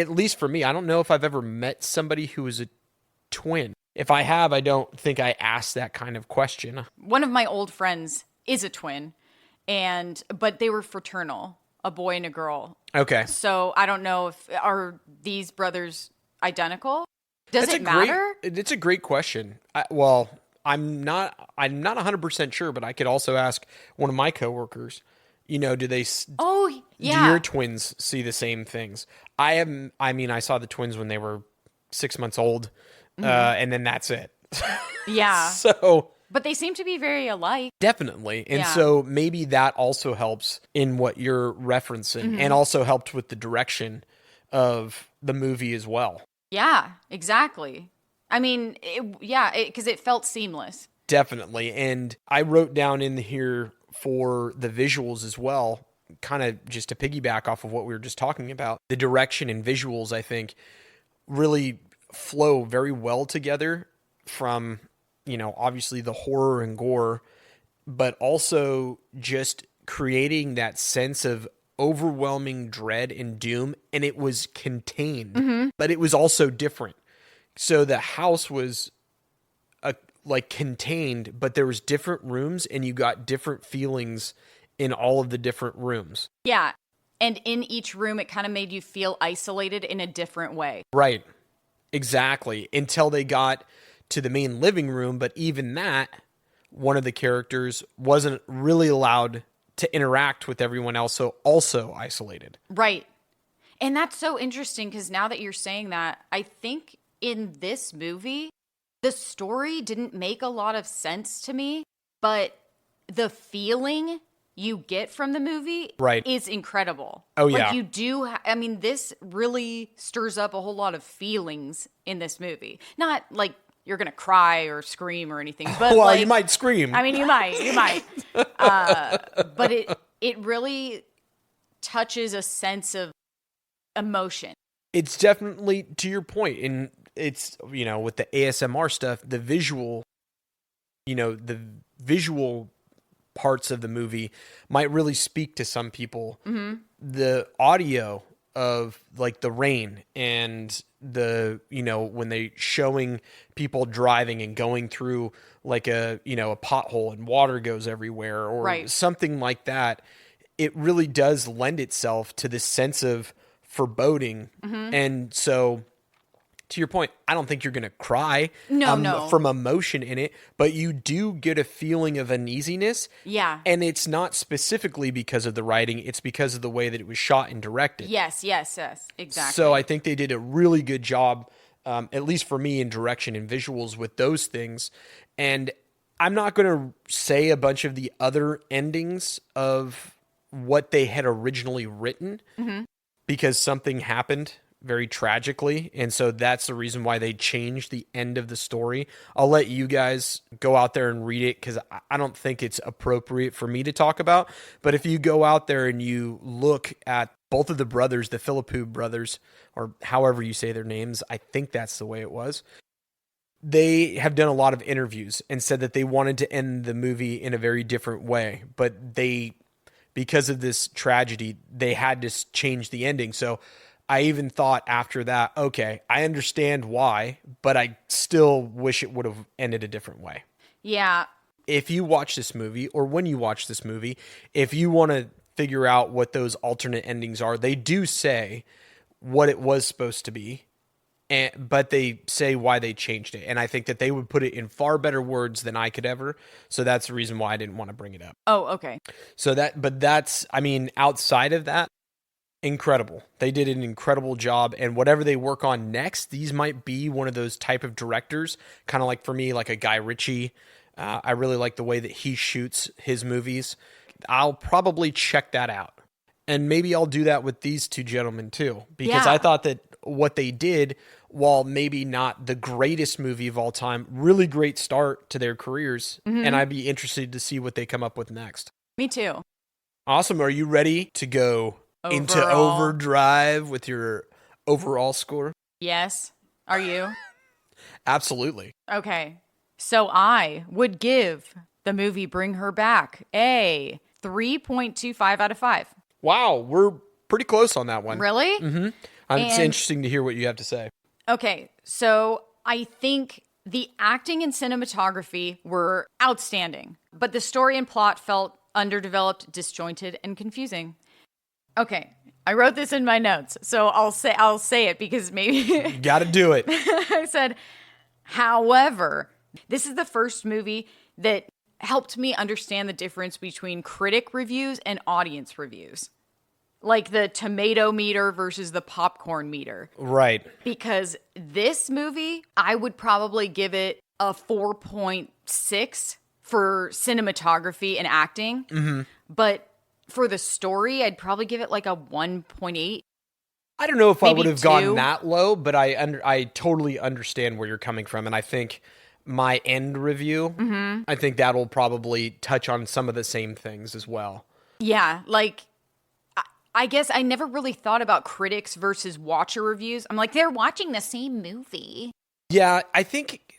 least for me, I don't know if I've ever met somebody who is a twin. If I have, I don't think I asked that kind of question. One of my old friends is a twin, but they were fraternal, a boy and a girl. Okay. So I don't know are these brothers identical? Does it matter? It's a great question. I'm not 100% sure, but I could also ask one of my coworkers. Do they? Do your twins see the same things? I saw the twins when they were 6 months old, and then that's it. Yeah. So. But they seem to be very alike. Definitely. And so maybe that also helps in what you're referencing and also helped with the direction of the movie as well. Yeah, exactly. I mean, because it felt seamless. Definitely. And I wrote down in here for the visuals as well, kind of just to piggyback off of what we were just talking about. The direction and visuals, I think, really flow very well together from, obviously the horror and gore, but also just creating that sense of overwhelming dread and doom. And it was contained, but it was also different. So the house was contained, but there was different rooms and you got different feelings in all of the different rooms. Yeah. And in each room, it kind of made you feel isolated in a different way. Right. Exactly. Until they got to the main living room. But even that, one of the characters wasn't really allowed to interact with everyone else. So also isolated. Right. And that's so interesting because now that you're saying that, I think in this movie, the story didn't make a lot of sense to me, but the feeling you get from the movie is incredible. Oh, yeah. Like you do, this really stirs up a whole lot of feelings in this movie. Not like you're going to cry or scream or anything, but well, you might scream. I mean, you might. But it really touches a sense of emotion. It's definitely, to your point, and it's, with the ASMR stuff, the visual parts of the movie might really speak to some people. Mm-hmm. The audio of the rain and when they showing people driving and going through a pothole and water goes everywhere or something like that, it really does lend itself to this sense of foreboding. Mm-hmm. And so to your point, I don't think you're going to cry from emotion in it, but you do get a feeling of uneasiness. Yeah. And it's not specifically because of the writing. It's because of the way that it was shot and directed. Yes, exactly. So I think they did a really good job, at least for me, in direction and visuals with those things. And I'm not going to say a bunch of the other endings of what they had originally written because something happened very tragically, and so that's the reason why they changed the end of the story. I'll let you guys go out there and read it because I don't think it's appropriate for me to talk about, but if you go out there and you look at both of the brothers, the Philippou brothers, or however you say their names, I think that's the way it was, they have done a lot of interviews and said that they wanted to end the movie in a very different way, but because of this tragedy, they had to change the ending. So I even thought after that, okay, I understand why, but I still wish it would have ended a different way. Yeah. If you watch this movie, or when you watch this movie, if you want to figure out what those alternate endings are, they do say what it was supposed to be, but they say why they changed it. And I think that they would put it in far better words than I could ever. So that's the reason why I didn't want to bring it up. Oh, okay. So that's, outside of that, incredible. They did an incredible job, and whatever they work on next, these might be one of those type of directors, kind of like for me, like a Guy Ritchie. I really like the way that he shoots his movies. I'll probably check that out, and maybe I'll do that with these two gentlemen too, because I thought that what they did while maybe not the greatest movie of all time, really great start to their careers. And I'd be interested to see what they come up with next. Me too. Awesome. Are you ready to go into overdrive with your overall score? Yes. Are you? Absolutely. Okay. So I would give the movie Bring Her Back a 3.25 out of 5. Wow. We're pretty close on that one. Really? Mm-hmm. It's interesting to hear what you have to say. Okay. So I think the acting and cinematography were outstanding, but the story and plot felt underdeveloped, disjointed, and confusing. Okay. I wrote this in my notes, so I'll say it because maybe You got to do it. I said, however, this is the first movie that helped me understand the difference between critic reviews and audience reviews. Like the tomato meter versus the popcorn meter. Right. Because this movie, I would probably give it a 4.6 for cinematography and acting. Mm-hmm. But for the story, I'd probably give it like a 1.8. I don't know if I would have 2. gone that low, but I totally understand where you're coming from. And I think my end review, I think that'll probably touch on some of the same things as well. Yeah, like, I guess I never really thought about critics versus watcher reviews. I'm like, they're watching the same movie. Yeah, I think,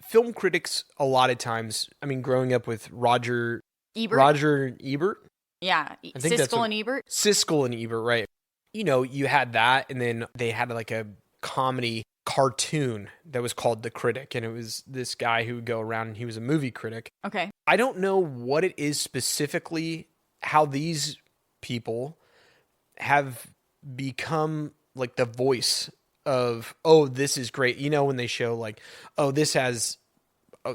film critics a lot of times, I mean, growing up with Roger Ebert. Yeah, Siskel and Ebert. Siskel and Ebert, right. You had that, and then they had like a comedy cartoon that was called The Critic, and it was this guy who would go around and he was a movie critic. Okay. I don't know what it is specifically, how these people have become like the voice of, oh, this is great. When they show like, oh, this has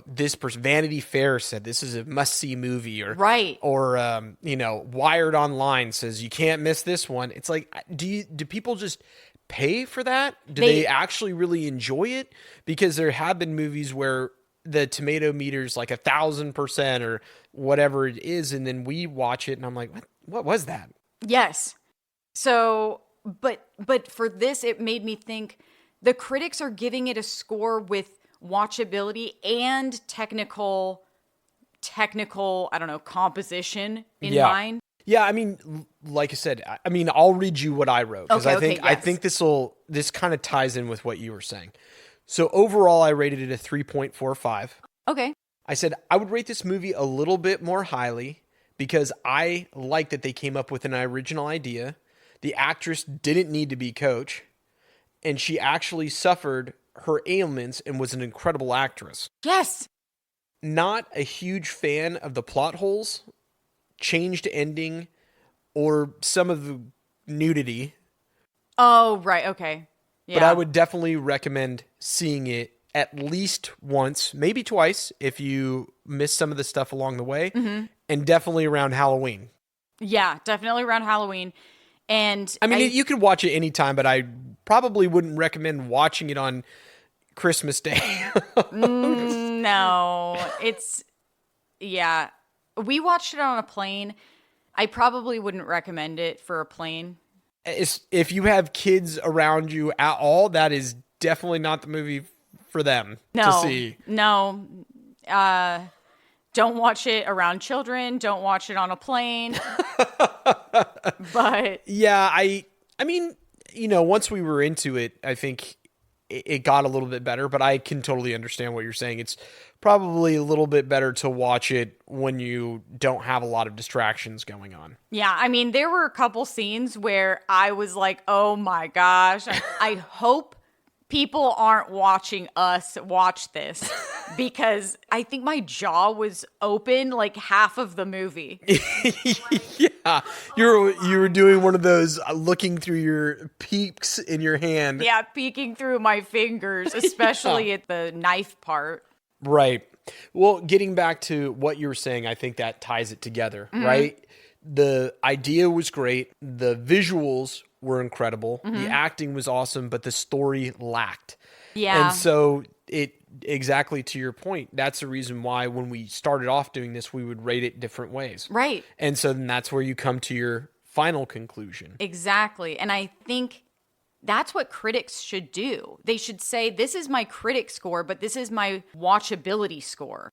this person, Vanity Fair said this is a must-see movie, or right, or Wired Online says you can't miss this one. It's like, do people just pay for that? Do they actually really enjoy it? Because there have been movies where the tomato meter's like 1,000% or whatever it is, and then we watch it and I'm like, what was that? Yes. So, but for this, it made me think the critics are giving it a score with watchability and technical, I don't know, composition in mind. Yeah, I mean, like I said, I'll read you what I wrote, because I think this kind of ties in with what you were saying. So overall, I rated it a 3.45. Okay. I said I would rate this movie a little bit more highly because I like that they came up with an original idea. The actress didn't need to be Coach, and she actually suffered her ailments and was an incredible actress. Yes. Not a huge fan of the plot holes, changed ending, or some of the nudity. Oh, right. Okay. Yeah. But I would definitely recommend seeing it at least once, maybe twice, if you miss some of the stuff along the way, and definitely around Halloween. Yeah, definitely around Halloween. And you could watch it anytime, but I probably wouldn't recommend watching it on Christmas Day. No, yeah. We watched it on a plane. I probably wouldn't recommend it for a plane. If you have kids around you at all, that is definitely not the movie for them to see. No. Don't watch it around children. Don't watch it on a plane. But yeah, I mean, once we were into it, I think it got a little bit better, but I can totally understand what you're saying. It's probably a little bit better to watch it when you don't have a lot of distractions going on. Yeah, I mean, there were a couple scenes where I was like, oh my gosh, I hope people aren't watching us watch this, because I think my jaw was open like half of the movie. Yeah, you were doing one of those looking through your peaks in your hand. Yeah, peeking through my fingers, especially at the knife part. Right. Well, getting back to what you were saying, I think that ties it together, right? The idea was great. The visuals were incredible. The acting was awesome, but the story lacked. Yeah. And so exactly to your point, that's the reason why when we started off doing this, we would rate it different ways. Right. And so then that's where you come to your final conclusion. Exactly. And I think That's what critics should do. They should say, this is my critic score, but this is my watchability score.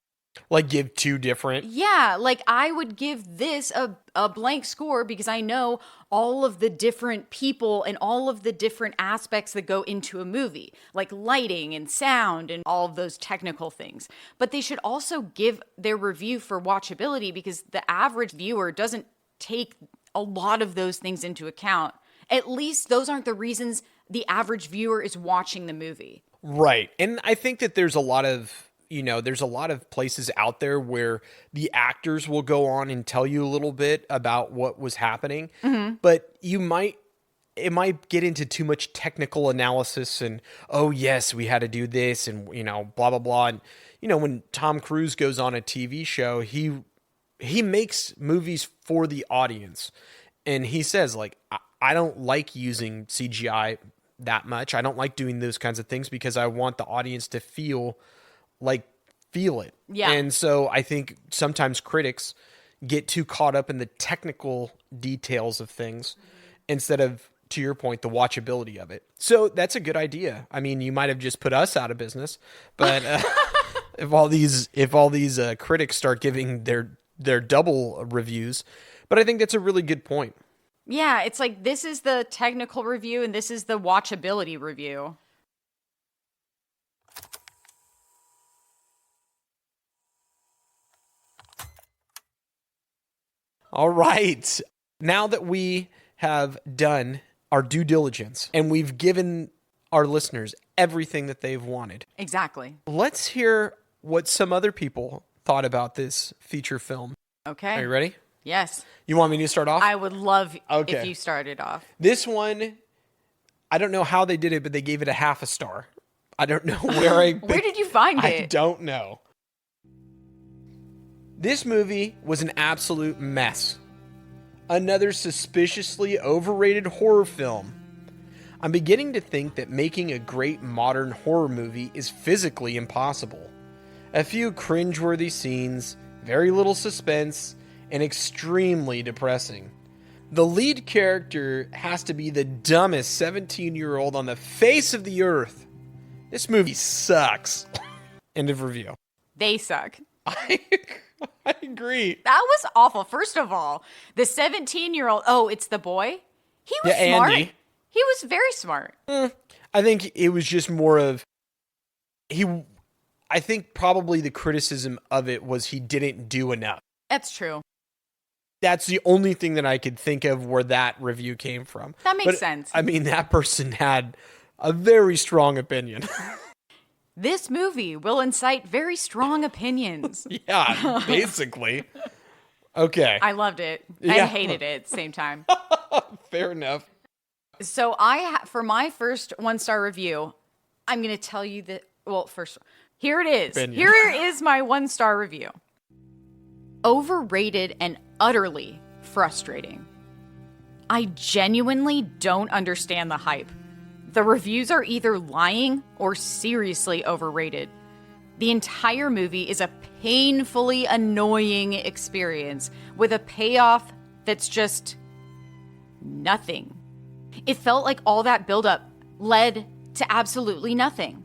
Like give two different. Yeah, like I would give this a blank score because I know all of the different people and all of the different aspects that go into a movie, like lighting and sound and all of those technical things. But they should also give their review for watchability because the average viewer doesn't take a lot of those things into account. At least those aren't the reasons the average viewer is watching the movie. Right. And I think that there's a lot of places out there where the actors will go on and tell you a little bit about what was happening, but it might get into too much technical analysis and, oh yes, we had to do this and, blah, blah, blah. And, when Tom Cruise goes on a TV show, he makes movies for the audience. And he says, like, I don't like using CGI that much. I don't like doing those kinds of things because I want the audience to feel it. Yeah. And so I think sometimes critics get too caught up in the technical details of things instead of, to your point, the watchability of it. So that's a good idea. I mean, you might have just put us out of business, but if all these critics start giving their double reviews, but I think that's a really good point. Yeah, it's like this is the technical review and this is the watchability review. All right. Now that we have done our due diligence and we've given our listeners everything that they've wanted. Exactly. Let's hear what some other people thought about this feature film. Okay. Are you ready? Yes. You want me to start off? I would love if you started off. This one, I don't know how they did it, but they gave it a half a star. I don't know where Where did you find it? I don't know. This movie was an absolute mess. Another suspiciously overrated horror film. I'm beginning to think that making a great modern horror movie is physically impossible. A few cringeworthy scenes, very little suspense, and extremely depressing. The lead character has to be the dumbest 17-year-old on the face of the earth. This movie sucks. End of review. They suck. I agree. That was awful. First of all, the 17-year-old, it's the boy? He was smart. Andy. He was very smart. I think it was just more of, I think probably the criticism of it was he didn't do enough. That's true. That's the only thing that I could think of where that review came from. That makes sense. I mean, that person had a very strong opinion. This movie will incite very strong opinions. Yeah, basically. Okay. I loved it. Yeah. I hated it at the same time. Fair enough. So for my first 1-star review, I'm going to tell you that, first, here it is. Opinion. Here is my 1-star review. Overrated and utterly frustrating. I genuinely don't understand the hype. The reviews are either lying or seriously overrated. The entire movie is a painfully annoying experience with a payoff that's just nothing. It felt like all that buildup led to absolutely nothing.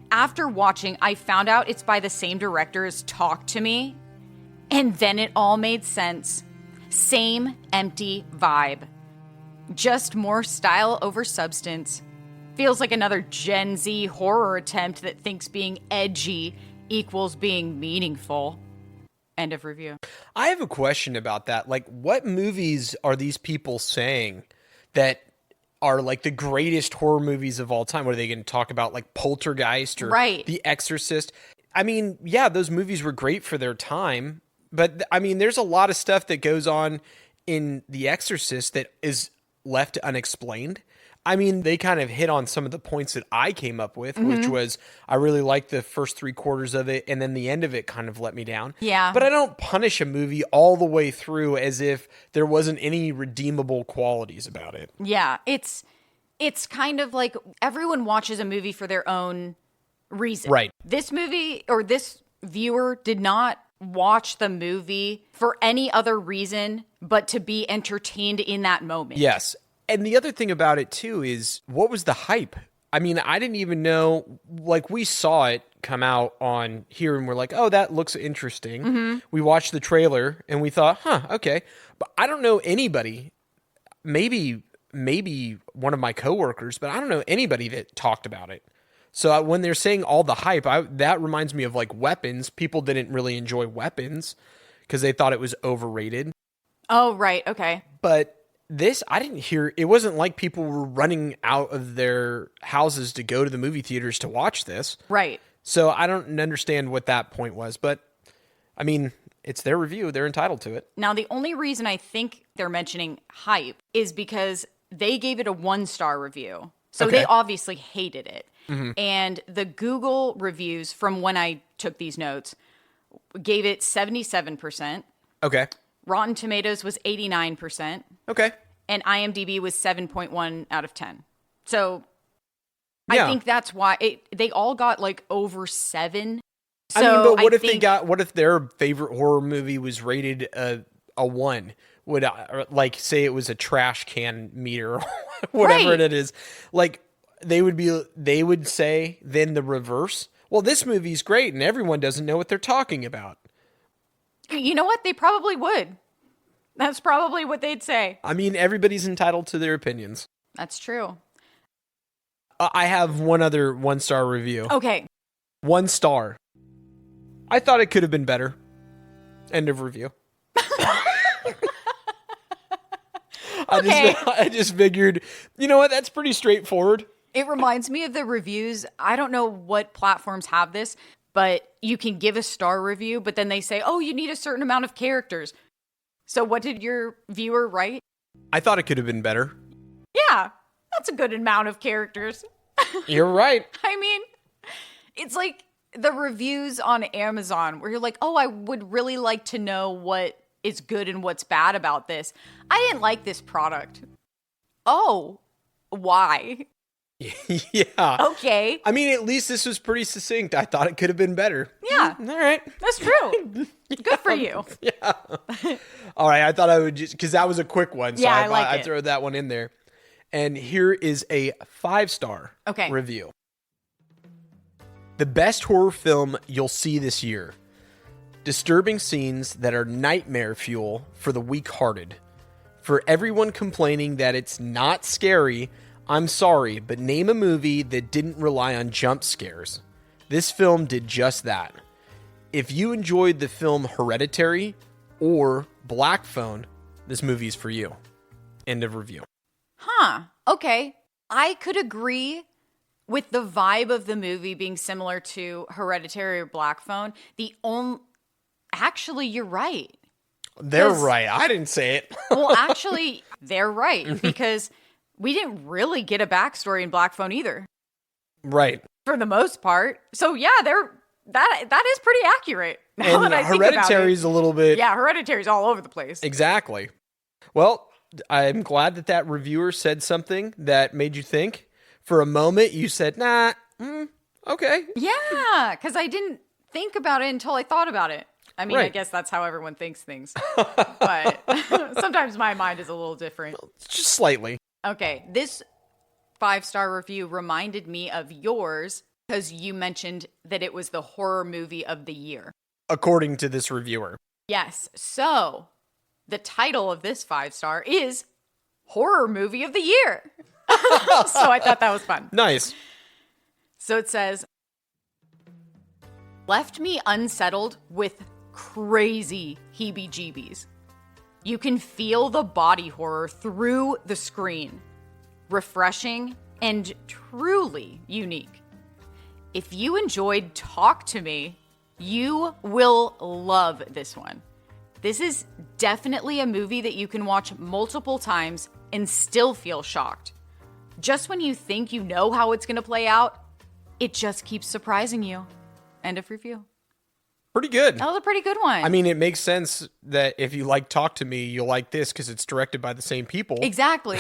After watching, I found out it's by the same director as Talk to Me, and then it all made sense. Same empty vibe. Just more style over substance. Feels like another Gen Z horror attempt that thinks being edgy equals being meaningful. End of review. I have a question about that. Like, what movies are these people saying that are like the greatest horror movies of all time? What are they going to talk about, like Poltergeist or The Exorcist? I mean, yeah, those movies were great for their time, but I mean, there's a lot of stuff that goes on in The Exorcist that is left unexplained. I mean, they kind of hit on some of the points that I came up with, which was I really liked the first 3/4 of it, and then the end of it kind of let me down. Yeah. But I don't punish a movie all the way through as if there wasn't any redeemable qualities about it. Yeah, it's kind of like everyone watches a movie for their own reason. Right. This movie or this viewer did not watch the movie for any other reason but to be entertained in that moment. Yes. And the other thing about it too is, what was the hype? I mean, I didn't even know, like, we saw it come out on here and we're like, oh, that looks interesting. We watched the trailer and we thought, okay. But I don't know anybody, maybe one of my coworkers, but I don't know anybody that talked about it. So when they're saying all the hype, that reminds me of like Weapons. People didn't really enjoy Weapons because they thought it was overrated. Oh, right. Okay. But this, I didn't hear, it wasn't like people were running out of their houses to go to the movie theaters to watch this. Right. So I don't understand what that point was. But, I mean, it's their review. They're entitled to it. Now, the only reason I think they're mentioning hype is because they gave it a 1-star review. So Okay. they obviously hated it. And the Google reviews from when I took these notes gave it 77%. Okay. Rotten Tomatoes was 89%. Okay. And IMDb was 7.1 out of 10. So Yeah. I think that's why they all got like over 7. So I mean, but what think what if their favorite horror movie was rated a 1? Would like say it was a trash can meter or whatever Right. it is? Like they would say then the reverse. Well, this movie's great and everyone doesn't know what they're talking about. You know what? They probably would. That's probably what they'd say. I mean, everybody's entitled to their opinions. That's true. I have one other 1-star review. Okay. 1 star. I thought it could have been better. End of review. Okay. I just figured, you know what? That's pretty straightforward. It reminds me of the reviews. I don't know what platforms have this, but you can give a star review, but then they say, oh, you need a certain amount of characters. So what did your viewer write? I thought it could have been better. Yeah, that's a good amount of characters. You're right. I mean, it's like the reviews on Amazon where you're like, oh, I would really like to know what is good and what's bad about this. I didn't like this product. Oh, why? Yeah. Okay. I mean, at least this was pretty succinct. I thought it could have been better. Yeah. All right. That's true. Good for you. Yeah. All right. I thought I would just, because that was a quick one. So Yeah, I I thought like I'd it. throw that one in there. And here is a 5-star Okay. review. The best horror film you'll see this year. Disturbing scenes that are nightmare fuel for the weak-hearted. For everyone complaining that it's not scary, I'm sorry, but name a movie that didn't rely on jump scares. This film did just that. If you enjoyed the film Hereditary or Black Phone, this movie's for you. End of review. Huh. Okay. I could agree with the vibe of the movie being similar to Hereditary or Black Phone. Actually, you're right. They're 'Cause- right. I didn't say it. Well, actually, they're right because we didn't really get a backstory in Black Phone either, Right. for the most part. So yeah, that is pretty accurate. Now And that I think about Hereditary's it. a little bit... Yeah, Hereditary's all over the place. Exactly. Well, I'm glad that reviewer said something that made you think. For a moment, you said, nah, okay. Yeah, because I didn't think about it until I thought about it. I mean, I Right. guess that's how everyone thinks things. But sometimes my mind is a little different. Just slightly. Okay, this 5-star review reminded me of yours because you mentioned that it was the horror movie of the year. According to this reviewer. Yes, so the title of this 5-star is Horror Movie of the Year. So I thought that was fun. Nice. So it says, left me unsettled with crazy heebie-jeebies. You can feel the body horror through the screen. Refreshing and truly unique. If you enjoyed Talk to Me, you will love this one. This is definitely a movie that you can watch multiple times and still feel shocked. Just when you think you know how it's going to play out, it just keeps surprising you. End of review. Pretty good. That was a pretty good one. I mean, it makes sense that if you like Talk to Me, you'll like this because it's directed by the same people. Exactly.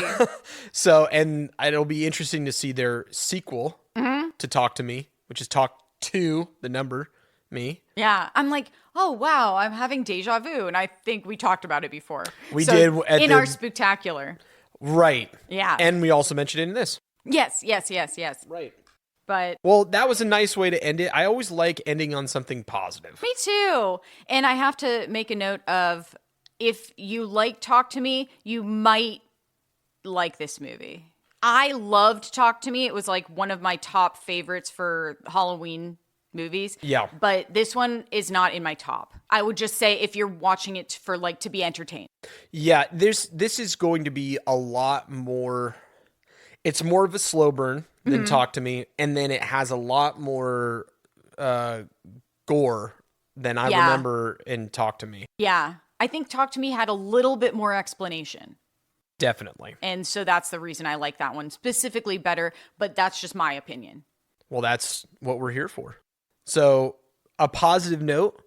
So, and it'll be interesting to see their sequel to Talk to Me, which is Talk to the number me. Yeah. I'm like, oh, wow, I'm having deja vu. And I think we talked about it before. We did at in the- our spectacular. Right. Yeah. And we also mentioned it in this. Yes. Right. But Well, that was a nice way to end it. I always like ending on something positive. me too. And I have to make a note of, if you like Talk to Me, you might like this movie. I loved Talk to Me. It was like one of my top favorites for Halloween movies. Yeah. But this one is not in my top. I would just say if you're watching it for like to be entertained. Yeah, this is going to be a lot more. It's more of a slow burn than Talk to Me, and then it has a lot more gore than I remember in Talk to Me. Yeah. I think Talk to Me had a little bit more explanation. Definitely. And so that's the reason I like that one specifically better, but that's just my opinion. Well, that's what we're here for. So, a positive note,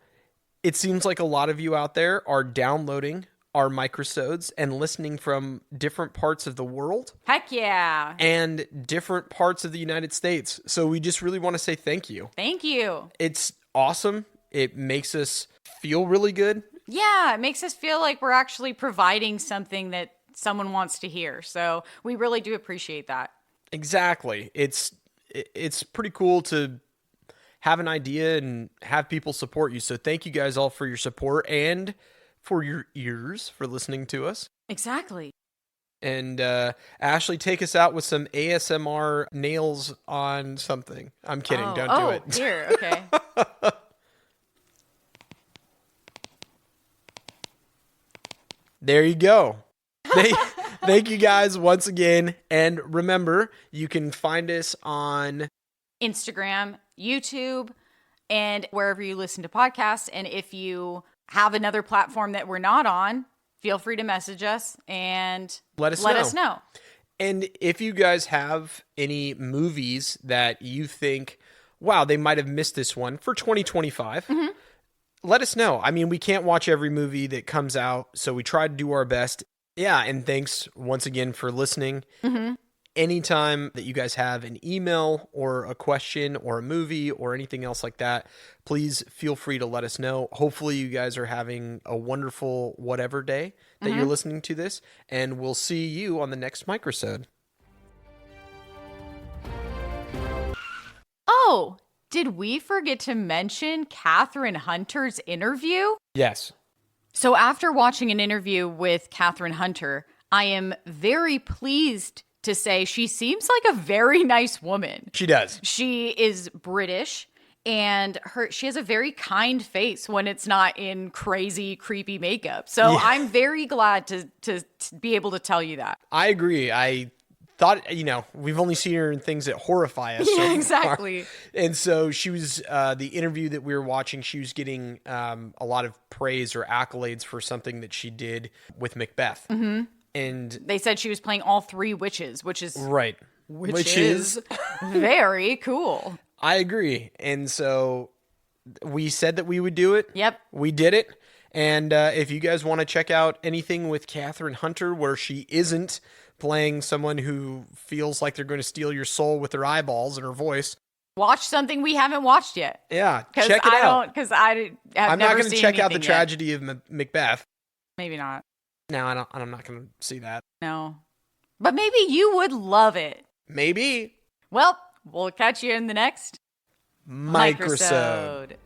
it seems like a lot of you out there are downloading our Microsodes and listening from different parts of the world. Heck yeah. And different parts of the United States. So we just really want to say thank you. Thank you. It's awesome. It makes us feel really good. Yeah, it makes us feel like we're actually providing something that someone wants to hear. So we really do appreciate that. Exactly. It's pretty cool to have an idea and have people support you. So thank you guys all for your support and for your ears for listening to us. Exactly. And Ashley, take us out with some ASMR nails on something. I'm kidding. Don't do it. Here, okay. There you go. Thank you guys once again. And remember, you can find us on Instagram, YouTube, and wherever you listen to podcasts. And if you have another platform that we're not on, feel free to message us and let us know. And if you guys have any movies that you think, wow, they might have missed this one for 2025, let us know. I mean, we can't watch every movie that comes out, so we try to do our best. Yeah, and thanks once again for listening. Anytime that you guys have an email or a question or a movie or anything else like that, please feel free to let us know. Hopefully you guys are having a wonderful whatever day that you're listening to this, and we'll see you on the next Microsode. Oh, did we forget to mention Catherine Hunter's interview? Yes. So after watching an interview with Catherine Hunter, I am very pleased to say she seems like a very nice woman. She does. She is British, and she has a very kind face when it's not in crazy, creepy makeup. So I'm very glad to be able to tell you that. I agree. I thought, we've only seen her in things that horrify us. Yeah, exactly. And so she was, the interview that we were watching, she was getting a lot of praise or accolades for something that she did with Macbeth. And they said she was playing all three witches, which is right. Which is very cool. I agree. And so we said that we would do it. Yep. We did it. And if you guys want to check out anything with Catherine Hunter where she isn't playing someone who feels like they're going to steal your soul with their eyeballs and her voice, watch something we haven't watched yet. Yeah, check it out. Because I'm not going to check out the tragedy of Macbeth. Maybe not. No, I'm not going to see that. No. But maybe you would love it. Maybe. Well, we'll catch you in the next Microsode.